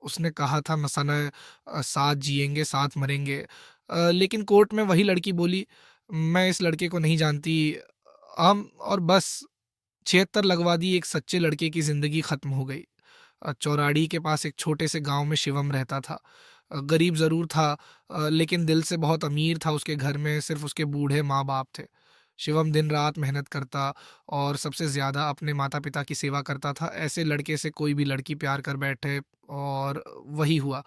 उसने कहा था मसाना साथ जिएँगे, साथ मरेंगे। लेकिन कोर्ट में वही लड़की बोली, "मैं इस लड़के को नहीं जानती।" हम और बस 76 लगवा दी, एक सच्चे लड़के की ज़िंदगी ख़त्म हो गई। चौराड़ी के पास एक छोटे से गाँव में शिवम रहता था। गरीब ज़रूर था, लेकिन दिल से बहुत अमीर था। उसके घर में सिर्फ़ उसके बूढ़े माँ-बाप थे। शिवम दिन-रात मेहनत करता और सबसे ज़्यादा अपने माता-पिता की सेवा करता था। ऐसे लड़के से कोई भी लड़की प्यार कर बैठे और वही हुआ।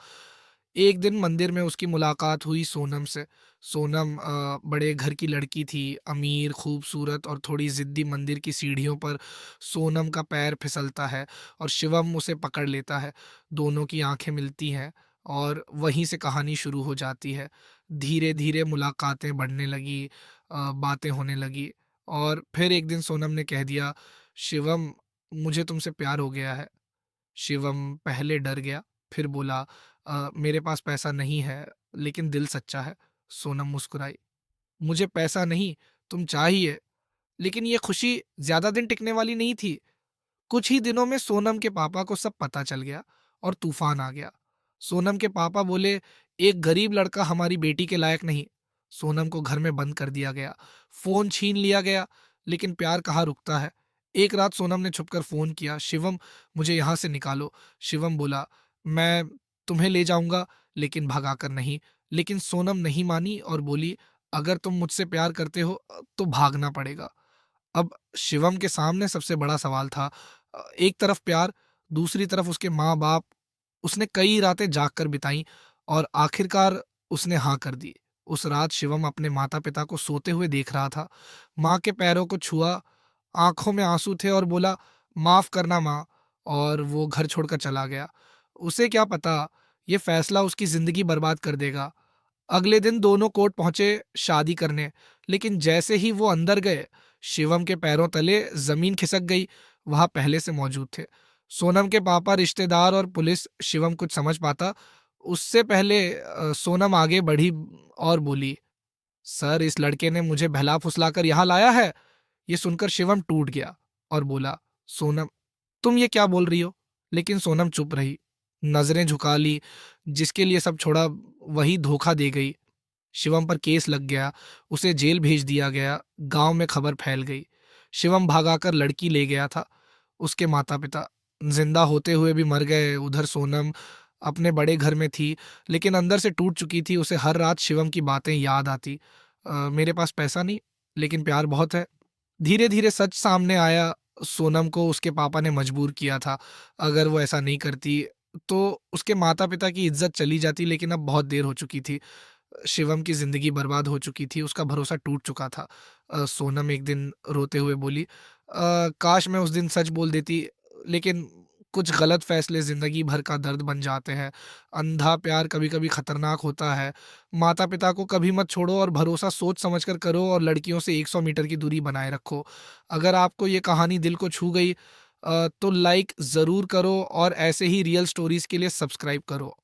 एक दिन मंदिर में उसकी मुलाकात हुई सोनम से। सोनम बड़े घर की लड़की थी, अमीर, खूबसूरत और थोड़ी ज़िद्दी। मंदिर की सीढ़ियों पर सोनम का पैर फिसलता है और शिवम उसे पकड़ लेता है। दोनों की आँखें मिलती हैं और वहीं से कहानी शुरू हो जाती है। धीरे-धीरे मुलाकातें बढ़ने लगी, बातें होने लगी और फिर एक दिन सोनम ने कह दिया, "शिवम, मुझे तुमसे प्यार हो गया है।" शिवम पहले डर गया, फिर बोला, मेरे पास पैसा नहीं है, लेकिन दिल सच्चा है।" सोनम मुस्कुराई, "मुझे पैसा नहीं, तुम चाहिए।" लेकिन ये खुशी ज़्यादा दिन टिकने वाली नहीं थी। कुछ ही दिनों में सोनम के पापा को सब पता चल गया और तूफान आ गया। सोनम के पापा बोले, "एक गरीब लड़का हमारी बेटी के लायक नहीं।" सोनम को घर में बंद कर दिया गया, फ़ोन छीन लिया गया, लेकिन प्यार कहाँ रुकता है। एक रात सोनम ने छुपकर फ़ोन किया, "शिवम, मुझे यहाँ से निकालो।" शिवम बोला, "मैं तुम्हें ले जाऊँगा, लेकिन भगाकर नहीं।" लेकिन सोनम नहीं मानी और बोली, "अगर तुम मुझसे प्यार करते हो तो भागना पड़ेगा।" अब शिवम के सामने सबसे बड़ा सवाल था, एक तरफ प्यार, दूसरी तरफ उसके माँ-बाप। उसने कई रातें जाग कर बिताईं और आखिरकार उसने हाँ कर दी। उस रात शिवम अपने माता-पिता को सोते हुए देख रहा था। माँ के पैरों को छुआ, आँखों में आँसू थे और बोला, "माफ़ करना माँ।" और वो घर छोड़कर चला गया। उसे क्या पता, ये फैसला उसकी ज़िंदगी बर्बाद कर देगा। अगले दिन दोनों कोर्ट पहुंचे शादी करने, लेकिन जैसे ही वो अंदर गए, शिवम के पैरों तले जमीन खिसक गई। वहां पहले से मौजूद थे सोनम के पापा, रिश्तेदार और पुलिस। शिवम कुछ समझ पाता उससे पहले सोनम आगे बढ़ी और बोली, "सर, इस लड़के ने मुझे बहला फुसलाकर यहाँ लाया है।" ये सुनकर शिवम टूट गया और बोला, "सोनम, तुम ये क्या बोल रही हो?" लेकिन सोनम चुप रही, नजरें झुका ली। जिसके लिए सब छोड़ा, वही धोखा दे गई। शिवम पर केस लग गया, उसे जेल भेज दिया गया, गांव में खबर फैल गई। शिवम भागाकर लड़की ले गया था। उसके माता-पिता जिंदा होते हुए भी मर गए। उधर सोनम अपने बड़े घर में थी, लेकिन अंदर से टूट चुकी थी। उसे हर रात शिवम की बातें याद आती। मेरे पास पैसा नहीं, लेकिन प्यार बहुत है। धीरे-धीरे सच सामने आया। सोनम को उसके पापा ने मजबूर किया था। अगर वो ऐसा नहीं करती, तो उसके माता-पिता की इज़्ज़त चली जाती, लेकिन अब बहुत देर हो चुकी थी। शिवम की ज़िंदगी बर्बाद हो चुकी थी, उसका भरोसा टूट चुका था। सोनम एक दिन रोते हुए बोली, काश मैं उस दिन सच बोल देती, लेकिन कुछ गलत फ़ैसले ज़िंदगी भर का दर्द बन जाते हैं। अंधा प्यार कभी-कभी खतरनाक होता है। माता-पिता को कभी मत छोड़ो और भरोसा सोच समझ कर करो और लड़कियों से 100 मीटर की दूरी बनाए रखो। अगर आपको ये कहानी दिल को छू गई, तो लाइक ज़रूर करो और ऐसे ही रियल स्टोरीज़ के लिए सब्सक्राइब करो।